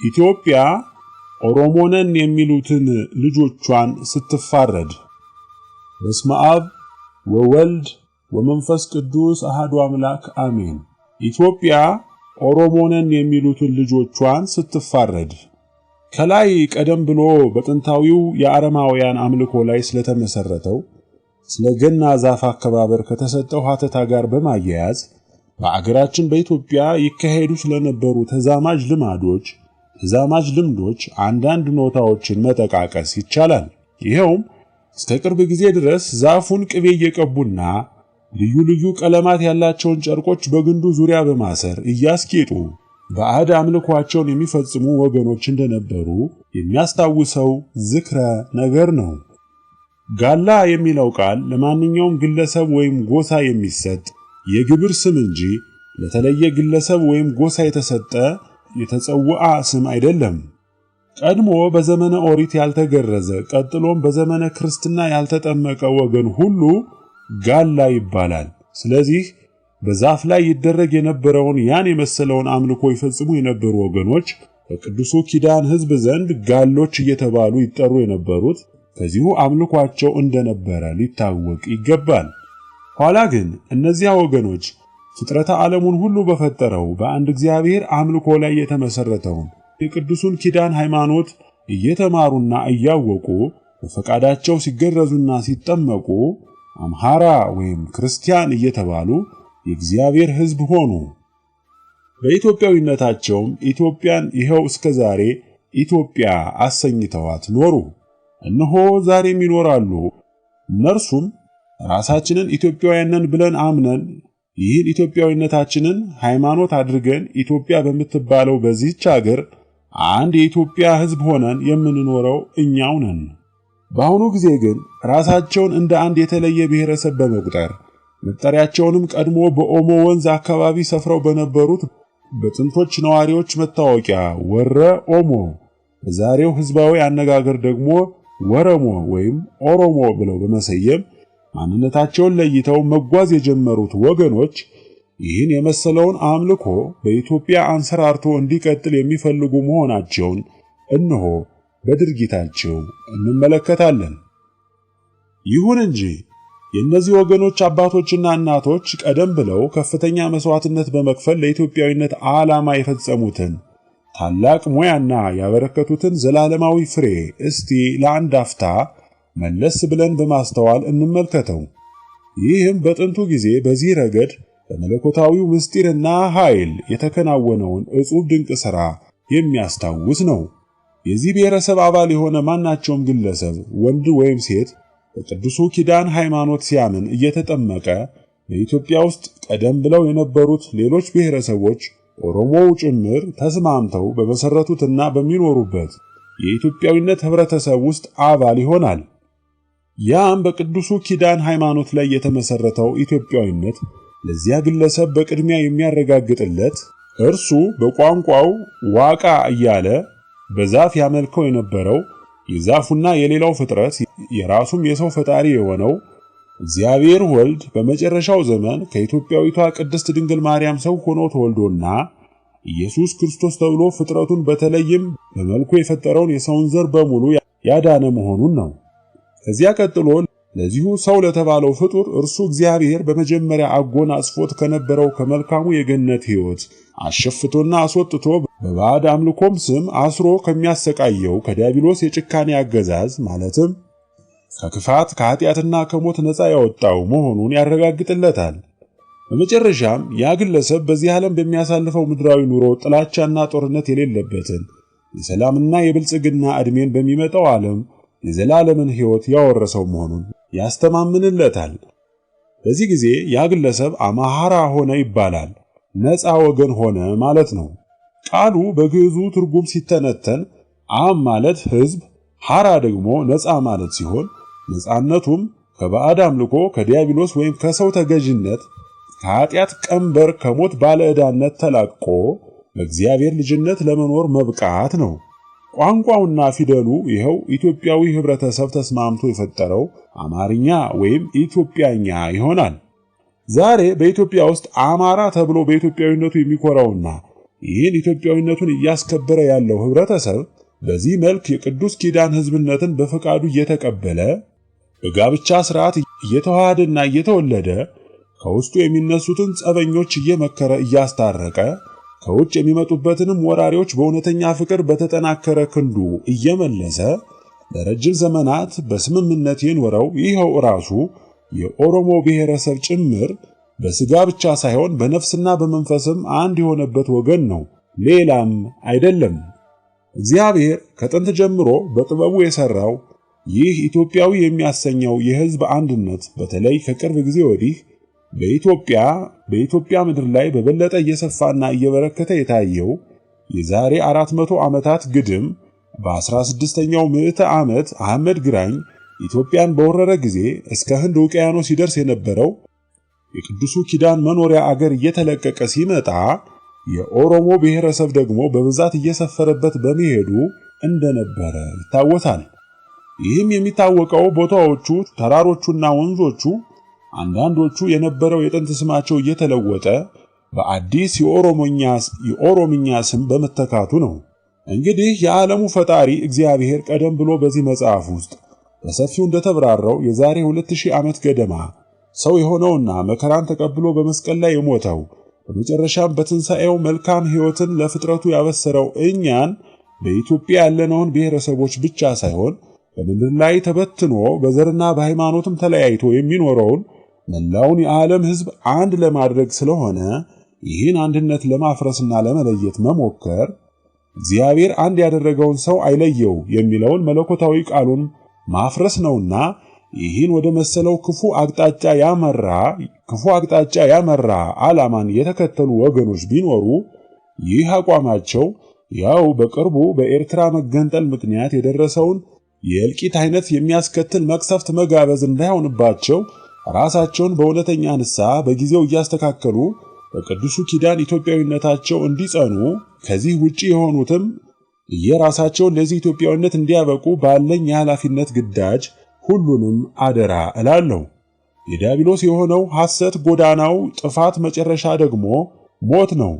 ኢትዮጵያ ኦሮሞነን የሚሉትን ልጆቿን ስትፋረድ። በስመ አብ ወወልድ ወመንፈስ ቅዱስ አሐዱ አምላክ አሜን። ኢትዮጵያ ኦሮሞነን የሚሉትን ልጆቿን ስትፋረድ። ከላይ ቀደም ብሎ በጥንታዊው የአረማውያን አምልኮ ላይ ስለተመሰረተው ስለ ገና ዛፍ አከባበር ከተሰጠው ሐተታ ጋር በማያያዝ በአገራችን በኢትዮጵያ ይካሄዱ ስለነበሩ ተዛማጅ ልማዶች ተዛማጅ ልምዶች አንዳንድ ኖታዎችን መጠቃቀስ ይቻላል። ይሄውም እስከ ቅርብ ጊዜ ድረስ ዛፉን ቅቤ እየቀቡና ልዩ ልዩ ቀለማት ያላቸውን ጨርቆች በግንዱ ዙሪያ በማሰር እያስጌጡ ባዕድ አምልኳቸውን የሚፈጽሙ ወገኖች እንደነበሩ የሚያስታውሰው ዝክረ ነገር ነው። ጋላ የሚለው ቃል ለማንኛውም ግለሰብ ወይም ጎሳ የሚሰጥ የግብር ስም እንጂ ለተለየ ግለሰብ ወይም ጎሳ የተሰጠ የተጸውዓ ስም አይደለም። ቀድሞ በዘመነ ኦሪት ያልተገረዘ ቀጥሎም በዘመነ ክርስትና ያልተጠመቀ ወገን ሁሉ ጋላ ይባላል። ስለዚህ በዛፍ ላይ ይደረግ የነበረውን ያን የመሰለውን አምልኮ ይፈጽሙ የነበሩ ወገኖች በቅዱሱ ኪዳን ሕዝብ ዘንድ ጋሎች እየተባሉ ይጠሩ የነበሩት ከዚሁ አምልኳቸው እንደነበረ ሊታወቅ ይገባል። ኋላ ግን እነዚያ ወገኖች ፍጥረተ ዓለሙን ሁሉ በፈጠረው በአንድ እግዚአብሔር አምልኮ ላይ የተመሰረተውን የቅዱሱን ኪዳን ሃይማኖት እየተማሩና እያወቁ በፈቃዳቸው ሲገረዙና ሲጠመቁ አምሃራ ወይም ክርስቲያን እየተባሉ የእግዚአብሔር ሕዝብ ሆኑ። በኢትዮጵያዊነታቸውም ኢትዮጵያን ይኸው እስከዛሬ ኢትዮጵያ አሰኝተዋት ኖሩ። እነሆ ዛሬም ይኖራሉ። እነርሱም ራሳችንን ኢትዮጵያውያንን ብለን አምነን ይህን ኢትዮጵያዊነታችንን ሃይማኖት አድርገን ኢትዮጵያ በምትባለው በዚህች ሀገር አንድ የኢትዮጵያ ሕዝብ ሆነን የምንኖረው እኛው ነን። በአሁኑ ጊዜ ግን ራሳቸውን እንደ አንድ የተለየ ብሔረሰብ በመቁጠር መጠሪያቸውንም ቀድሞ በኦሞ ወንዝ አካባቢ ሰፍረው በነበሩት በጥንቶች ነዋሪዎች መታወቂያ ወረ ኦሞ፣ በዛሬው ሕዝባዊ አነጋገር ደግሞ ወረሞ ወይም ኦሮሞ ብለው በመሰየም ማንነታቸውን ለይተው መጓዝ የጀመሩት ወገኖች ይህን የመሰለውን አምልኮ በኢትዮጵያ አንሰራርቶ እንዲቀጥል የሚፈልጉ መሆናቸውን እነሆ በድርጊታቸው እንመለከታለን። ይሁን እንጂ የእነዚህ ወገኖች አባቶችና እናቶች ቀደም ብለው ከፍተኛ መስዋዕትነት በመክፈል ለኢትዮጵያዊነት ዓላማ የፈጸሙትን ታላቅ ሙያና ያበረከቱትን ዘላለማዊ ፍሬ እስቲ ለአንድ አፍታ መለስ ብለን በማስተዋል እንመልከተው። ይህም በጥንቱ ጊዜ በዚህ ረገድ በመለኮታዊው ምስጢርና ኃይል የተከናወነውን ዕጹብ ድንቅ ሥራ የሚያስታውስ ነው። የዚህ ብሔረሰብ አባል የሆነ ማናቸውም ግለሰብ ወንድ ወይም ሴት በቅዱሱ ኪዳን ሃይማኖት ሲያምን እየተጠመቀ በኢትዮጵያ ውስጥ ቀደም ብለው የነበሩት ሌሎች ብሔረሰቦች ኦሮሞው ጭምር ተስማምተው በመሰረቱትና በሚኖሩበት የኢትዮጵያዊነት ህብረተሰብ ውስጥ አባል ይሆናል። ያም በቅዱሱ ኪዳን ሃይማኖት ላይ የተመሰረተው ኢትዮጵያዊነት ለዚያ ግለሰብ በቅድሚያ የሚያረጋግጥለት እርሱ በቋንቋው ዋቃ እያለ በዛፍ ያመልከው የነበረው የዛፉና የሌላው ፍጥረት የራሱም የሰው ፈጣሪ የሆነው እግዚአብሔር ወልድ በመጨረሻው ዘመን ከኢትዮጵያዊቷ ቅድስት ድንግል ማርያም ሰው ሆኖ ተወልዶና ኢየሱስ ክርስቶስ ተብሎ ፍጥረቱን በተለይም በመልኩ የፈጠረውን የሰውን ዘር በሙሉ ያዳነ መሆኑን ነው። ከዚያ ቀጥሎ ለዚሁ ሰው ለተባለው ፍጡር እርሱ እግዚአብሔር በመጀመሪያ አጎናጽፎት ከነበረው ከመልካሙ የገነት ሕይወት አሸፍቶና አስወጥቶ በባዕድ አምልኮም ስም አስሮ ከሚያሰቃየው ከዲያብሎስ የጭካኔ አገዛዝ ማለትም ከክፋት ከኃጢአትና ከሞት ነፃ ያወጣው መሆኑን ያረጋግጥለታል። በመጨረሻም ያ ግለሰብ በዚህ ዓለም በሚያሳልፈው ምድራዊ ኑሮ ጥላቻና ጦርነት የሌለበትን የሰላምና የብልጽግና ዕድሜን በሚመጣው ዓለም የዘላለምን ሕይወት ያወረሰው መሆኑን ያስተማምንለታል። በዚህ ጊዜ ያ ግለሰብ አማሃራ ሆነ ይባላል። ነፃ ወገን ሆነ ማለት ነው። ቃሉ በግዕዙ ትርጉም ሲተነተን አም ማለት ሕዝብ፣ ሐራ ደግሞ ነፃ ማለት ሲሆን ነፃነቱም ከባዕድ አምልኮ ከዲያብሎስ ወይም ከሰው ተገዥነት ከኃጢአት ቀንበር ከሞት ባለዕዳነት ተላቆ በእግዚአብሔር ልጅነት ለመኖር መብቃት ነው። ቋንቋውና ፊደሉ ይኸው ኢትዮጵያዊ ህብረተሰብ ተስማምቶ የፈጠረው አማርኛ ወይም ኢትዮጵያኛ ይሆናል። ዛሬ በኢትዮጵያ ውስጥ አማራ ተብሎ በኢትዮጵያዊነቱ የሚኮራውና ይህን ኢትዮጵያዊነቱን እያስከበረ ያለው ህብረተሰብ በዚህ መልክ የቅዱስ ኪዳን ህዝብነትን በፈቃዱ እየተቀበለ በጋብቻ ሥርዓት እየተዋሃደና እየተወለደ ከውስጡ የሚነሱትን ጸበኞች እየመከረ እያስታረቀ ከውጭ የሚመጡበትንም ወራሪዎች በእውነተኛ ፍቅር በተጠናከረ ክንዱ እየመለሰ ለረጅም ዘመናት በስምምነት የኖረው ይኸው ራሱ የኦሮሞ ብሔረሰብ ጭምር በስጋ ብቻ ሳይሆን በነፍስና በመንፈስም አንድ የሆነበት ወገን ነው፣ ሌላም አይደለም። እግዚአብሔር ከጥንት ጀምሮ በጥበቡ የሰራው ይህ ኢትዮጵያዊ የሚያሰኘው የህዝብ አንድነት በተለይ ከቅርብ ጊዜ ወዲህ በኢትዮጵያ ምድር ላይ በበለጠ እየሰፋና እየበረከተ የታየው የዛሬ 400 ዓመታት ግድም በ16ኛው ምዕተ ዓመት አህመድ ግራኝ ኢትዮጵያን በወረረ ጊዜ እስከ ህንድ ውቅያኖስ ሲደርስ የነበረው የቅዱሱ ኪዳን መኖሪያ አገር እየተለቀቀ ሲመጣ የኦሮሞ ብሔረሰብ ደግሞ በብዛት እየሰፈረበት በመሄዱ እንደነበረ ይታወሳል። ይህም የሚታወቀው ቦታዎቹ፣ ተራሮቹና ወንዞቹ አንዳንዶቹ የነበረው የጥንት ስማቸው እየተለወጠ በአዲስ የኦሮምኛ ስም በመተካቱ ነው። እንግዲህ የዓለሙ ፈጣሪ እግዚአብሔር ቀደም ብሎ በዚህ መጽሐፍ ውስጥ በሰፊው እንደተብራራው የዛሬ 2000 ዓመት ገደማ ሰው የሆነውና መከራን ተቀብሎ በመስቀል ላይ የሞተው በመጨረሻም በትንሣኤው መልካም ሕይወትን ለፍጥረቱ ያበሰረው እኛን በኢትዮጵያ ያለነውን ብሔረሰቦች ብቻ ሳይሆን በምድር ላይ ተበትኖ በዘርና በሃይማኖትም ተለያይቶ የሚኖረውን መላውን የዓለም ሕዝብ አንድ ለማድረግ ስለሆነ ይህን አንድነት ለማፍረስና ለመለየት መሞከር እግዚአብሔር አንድ ያደረገውን ሰው አይለየው የሚለውን መለኮታዊ ቃሉን ማፍረስ ነውና ይህን ወደ መሰለው ክፉ አቅጣጫ ያመራ ዓላማን የተከተሉ ወገኖች ቢኖሩ ይህ አቋማቸው ያው በቅርቡ በኤርትራ መገንጠል ምክንያት የደረሰውን የእልቂት አይነት የሚያስከትል መቅሰፍት መጋበዝ እንዳይሆንባቸው ራሳቸውን በእውነተኛ ንስሐ በጊዜው እያስተካከሉ በቅዱሱ ኪዳን ኢትዮጵያዊነታቸው እንዲጸኑ ከዚህ ውጪ የሆኑትም የራሳቸውን ለዚህ ኢትዮጵያዊነት እንዲያበቁ ባለኝ የኃላፊነት ግዳጅ ሁሉንም አደራ እላለሁ። የዲያብሎስ የሆነው ሐሰት ጎዳናው ጥፋት፣ መጨረሻ ደግሞ ሞት ነው።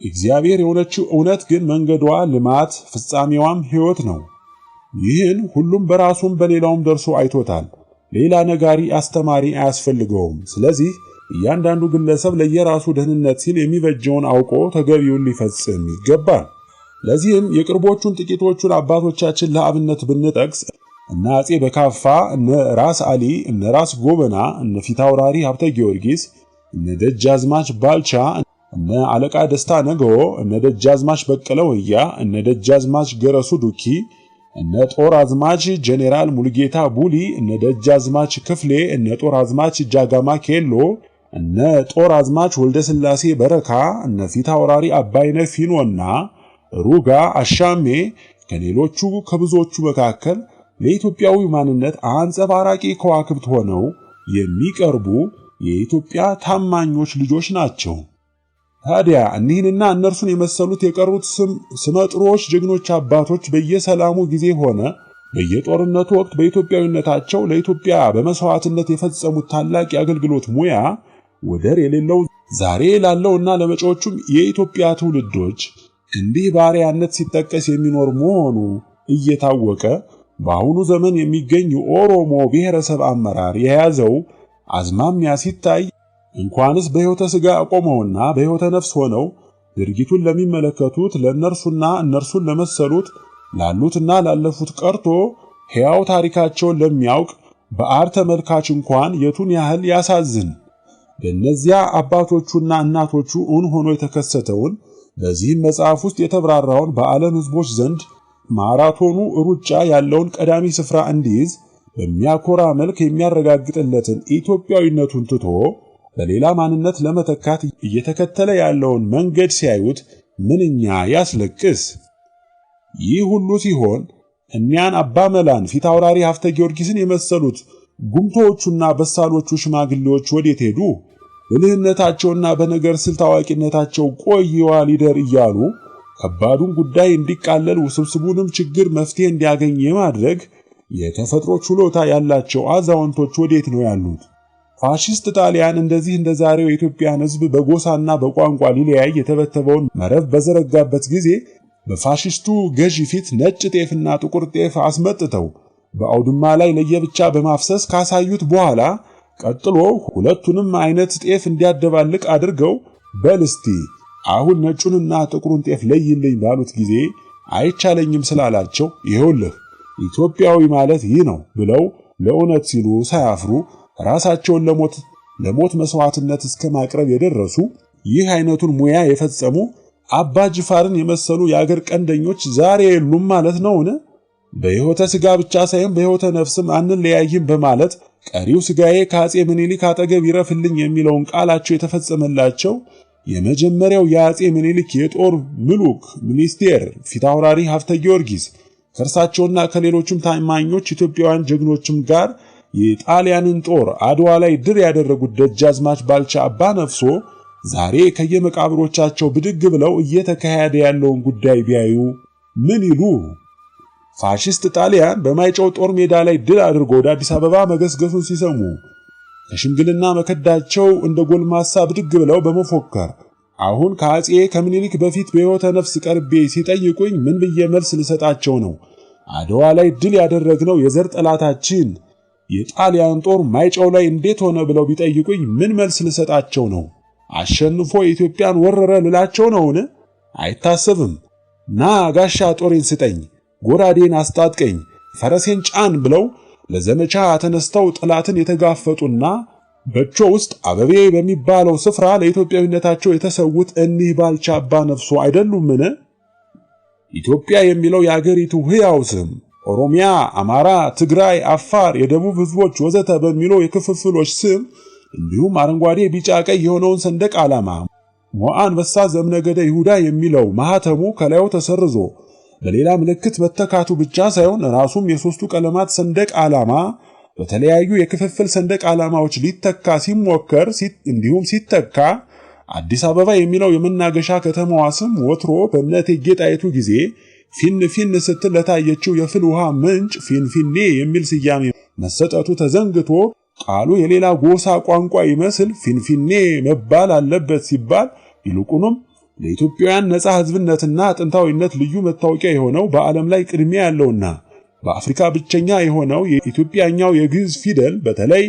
እግዚአብሔር የሆነችው እውነት ግን መንገዷ ልማት፣ ፍጻሜዋም ሕይወት ነው። ይህን ሁሉም በራሱም በሌላውም ደርሶ አይቶታል። ሌላ ነጋሪ አስተማሪ አያስፈልገውም። ስለዚህ እያንዳንዱ ግለሰብ ለየራሱ ደህንነት ሲል የሚበጀውን አውቆ ተገቢውን ሊፈጽም ይገባል። ለዚህም የቅርቦቹን ጥቂቶቹን አባቶቻችን ለአብነት ብንጠቅስ እነ አጼ በካፋ፣ እነ ራስ አሊ፣ እነ ራስ ጎበና፣ እነ ፊታውራሪ ሀብተ ጊዮርጊስ፣ እነ ደጃዝማች ባልቻ፣ እነ አለቃ ደስታ ነገዎ፣ እነ ደጃዝማች በቀለ ወያ፣ እነ ደጃዝማች ገረሱ ዱኪ፣ እነ ጦር አዝማች ጄኔራል ሙልጌታ ቡሊ፣ እነ ደጃዝማች ክፍሌ፣ እነ ጦር አዝማች ጃጋማ ኬሎ፣ እነ ጦር አዝማች ወልደ ስላሴ በረካ፣ እነ ፊታውራሪ አባይነ ፊኖና ሩጋ አሻሜ ከሌሎቹ ከብዙዎቹ መካከል ለኢትዮጵያዊ ማንነት አንጸባራቂ ከዋክብት ሆነው የሚቀርቡ የኢትዮጵያ ታማኞች ልጆች ናቸው። ታዲያ እኒህንና እነርሱን የመሰሉት የቀሩት ስመጥሮች ጀግኖች አባቶች በየሰላሙ ጊዜ ሆነ በየጦርነቱ ወቅት በኢትዮጵያዊነታቸው ለኢትዮጵያ በመስዋዕትነት የፈጸሙት ታላቅ የአገልግሎት ሙያ ወደር የሌለው ዛሬ ላለውና ለመጪዎቹም የኢትዮጵያ ትውልዶች እንዲህ ባሪያነት ሲጠቀስ የሚኖር መሆኑ እየታወቀ በአሁኑ ዘመን የሚገኝ የኦሮሞ ብሔረሰብ አመራር የያዘው አዝማሚያ ሲታይ እንኳንስ በሕይወተ ሥጋ ቆመውና በሕይወተ ነፍስ ሆነው ድርጊቱን ለሚመለከቱት ለእነርሱና እነርሱን ለመሰሉት ላሉትና ላለፉት ቀርቶ ሕያው ታሪካቸውን ለሚያውቅ በአር ተመልካች እንኳን የቱን ያህል ያሳዝን። በእነዚያ አባቶቹና እናቶቹ እውን ሆኖ የተከሰተውን በዚህም መጽሐፍ ውስጥ የተብራራውን በዓለም ሕዝቦች ዘንድ ማራቶኑ ሩጫ ያለውን ቀዳሚ ስፍራ እንዲይዝ በሚያኮራ መልክ የሚያረጋግጥለትን ኢትዮጵያዊነቱን ትቶ በሌላ ማንነት ለመተካት እየተከተለ ያለውን መንገድ ሲያዩት ምንኛ ያስለቅስ። ይህ ሁሉ ሲሆን እኒያን አባ መላን ፊት አውራሪ ሀፍተ ጊዮርጊስን የመሰሉት ጉምቶቹና በሳሎቹ ሽማግሌዎች ወዴት ሄዱ? ብልህነታቸውና በነገር ስልት አዋቂነታቸው ቆይዋ ሊደር እያሉ ከባዱን ጉዳይ እንዲቃለል ውስብስቡንም ችግር መፍትሄ እንዲያገኝ የማድረግ የተፈጥሮ ችሎታ ያላቸው አዛውንቶች ወዴት ነው ያሉት? ፋሺስት ጣሊያን እንደዚህ እንደዛሬው የኢትዮጵያን ሕዝብ በጎሳና በቋንቋ ሊለያይ የተበተበውን መረብ በዘረጋበት ጊዜ በፋሺስቱ ገዢ ፊት ነጭ ጤፍና ጥቁር ጤፍ አስመጥተው በአውድማ ላይ ለየብቻ በማፍሰስ ካሳዩት በኋላ ቀጥሎ ሁለቱንም አይነት ጤፍ እንዲያደባልቅ አድርገው በልስቲ አሁን ነጩንና ጥቁሩን ጤፍ ለይልኝ ባሉት ጊዜ አይቻለኝም ስላላቸው ይኸውልህ ኢትዮጵያዊ ማለት ይህ ነው ብለው ለእውነት ሲሉ ሳያፍሩ ራሳቸውን ለሞት መስዋዕትነት እስከ ማቅረብ የደረሱ ይህ አይነቱን ሙያ የፈጸሙ አባ ጅፋርን የመሰሉ የአገር ቀንደኞች ዛሬ የሉም ማለት ነውን? በሕይወተ ሥጋ ብቻ ሳይሆን በሕይወተ ነፍስም አንለያይም በማለት ቀሪው ሥጋዬ ከአፄ ምኒልክ አጠገብ ይረፍልኝ የሚለውን ቃላቸው የተፈጸመላቸው የመጀመሪያው የአፄ ምኒልክ የጦር ምሉክ ሚኒስቴር ፊታውራሪ ሀፍተ ጊዮርጊስ ከእርሳቸውና ከሌሎችም ታማኞች ኢትዮጵያውያን ጀግኖችም ጋር የጣሊያንን ጦር አድዋ ላይ ድል ያደረጉት ደጃዝማች ባልቻ አባ ነፍሶ ዛሬ ከየመቃብሮቻቸው ብድግ ብለው እየተካሄደ ያለውን ጉዳይ ቢያዩ ምን ይሉ? ፋሺስት ጣሊያን በማይጨው ጦር ሜዳ ላይ ድል አድርጎ ወደ አዲስ አበባ መገስገሱን ሲሰሙ ከሽምግልና መከዳቸው እንደ ጎልማሳ ብድግ ብለው በመፎከር አሁን ከአፄ ከምኒልክ በፊት በሕይወተ ነፍስ ቀርቤ ሲጠይቁኝ ምን ብዬ መልስ ልሰጣቸው ነው? አድዋ ላይ ድል ያደረግነው የዘር ጠላታችን የጣሊያን ጦር ማይጨው ላይ እንዴት ሆነ ብለው ቢጠይቁኝ ምን መልስ ልሰጣቸው ነው? አሸንፎ ኢትዮጵያን ወረረ ልላቸው ነውን? አይታሰብም። ና ጋሻ ጦሬን ስጠኝ፣ ጎራዴን አስታጥቀኝ፣ ፈረሴን ጫን ብለው ለዘመቻ ተነስተው ጠላትን የተጋፈጡና በቾ ውስጥ አበቤ በሚባለው ስፍራ ለኢትዮጵያዊነታቸው የተሰዉት እኒህ ባልቻ አባ ነፍሶ አይደሉምን? ኢትዮጵያ የሚለው የአገሪቱ ሕያው ስም ኦሮሚያ፣ አማራ፣ ትግራይ፣ አፋር፣ የደቡብ ሕዝቦች ወዘተ በሚለው የክፍፍሎች ስም እንዲሁም አረንጓዴ፣ ቢጫ፣ ቀይ የሆነውን ሰንደቅ ዓላማ ሞዓ አንበሳ ዘምነገደ ይሁዳ የሚለው ማህተሙ ከላዩ ተሰርዞ በሌላ ምልክት መተካቱ ብቻ ሳይሆን ራሱም የሶስቱ ቀለማት ሰንደቅ ዓላማ በተለያዩ የክፍፍል ሰንደቅ ዓላማዎች ሊተካ ሲሞከር እንዲሁም ሲተካ አዲስ አበባ የሚለው የመናገሻ ከተማዋ ስም ወትሮ በእቴጌ ጣይቱ ጊዜ ፊን ፊን ስትል ለታየችው የፍል ውሃ ምንጭ ፊንፊኔ የሚል ስያሜ መሰጠቱ ተዘንግቶ ቃሉ የሌላ ጎሳ ቋንቋ ይመስል ፊንፊኔ መባል አለበት ሲባል ይልቁንም ለኢትዮጵያውያን ነፃ ሕዝብነትና ጥንታዊነት ልዩ መታወቂያ የሆነው በዓለም ላይ ቅድሚያ ያለውና በአፍሪካ ብቸኛ የሆነው የኢትዮጵያኛው የግዕዝ ፊደል በተለይ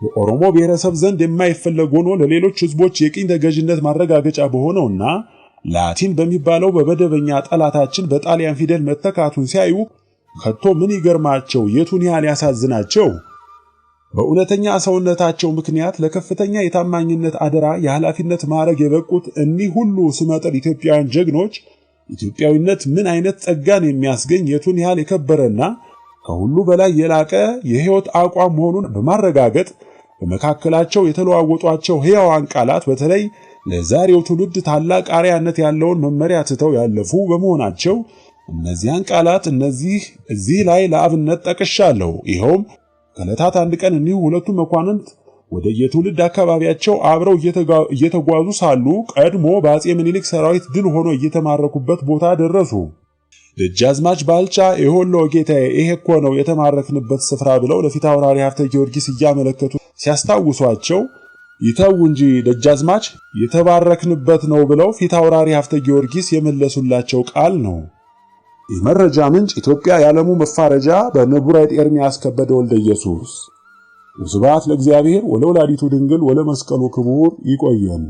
በኦሮሞ ብሔረሰብ ዘንድ የማይፈለግ ሆኖ ለሌሎች ሕዝቦች የቅኝ ተገዥነት ማረጋገጫ በሆነውና ላቲን በሚባለው በመደበኛ ጠላታችን በጣሊያን ፊደል መተካቱን ሲያዩ ከቶ ምን ይገርማቸው፣ የቱን ያህል ያሳዝናቸው። በእውነተኛ ሰውነታቸው ምክንያት ለከፍተኛ የታማኝነት አደራ የኃላፊነት ማዕረግ የበቁት እኒህ ሁሉ ስመጥር ኢትዮጵያውያን ጀግኖች ኢትዮጵያዊነት ምን አይነት ጸጋን የሚያስገኝ የቱን ያህል የከበረና ከሁሉ በላይ የላቀ የሕይወት አቋም መሆኑን በማረጋገጥ በመካከላቸው የተለዋወጧቸው ሕያዋን ቃላት በተለይ ለዛሬው ትውልድ ታላቅ አርአያነት ያለውን መመሪያ ትተው ያለፉ በመሆናቸው እነዚያን ቃላት እዚህ ላይ ለአብነት ጠቅሻለሁ። ይኸውም ከዕለታት አንድ ቀን እኒሁ ሁለቱ መኳንንት ወደ የትውልድ አካባቢያቸው አብረው እየተጓዙ ሳሉ ቀድሞ በአጼ ምኒልክ ሰራዊት ድል ሆኖ እየተማረኩበት ቦታ ደረሱ። ደጃዝማች ባልቻ የሆሎ ጌታዬ ይሄ እኮ ነው የተማረክንበት ስፍራ ብለው ለፊታውራሪ ሀብተ ጊዮርጊስ እያመለከቱ ሲያስታውሷቸው ይተው እንጂ ደጃዝማች የተባረክንበት ነው ብለው ፊታውራሪ ሀብተ ጊዮርጊስ የመለሱላቸው ቃል ነው። የመረጃ ምንጭ ኢትዮጵያ የዓለሙ መፋረጃ በንቡረ ኤርምያስ ከበደ ወልደ ኢየሱስ። ወስብሐት ለእግዚአብሔር ወለወላዲቱ ድንግል ወለመስቀሉ ክቡር። ይቆየን።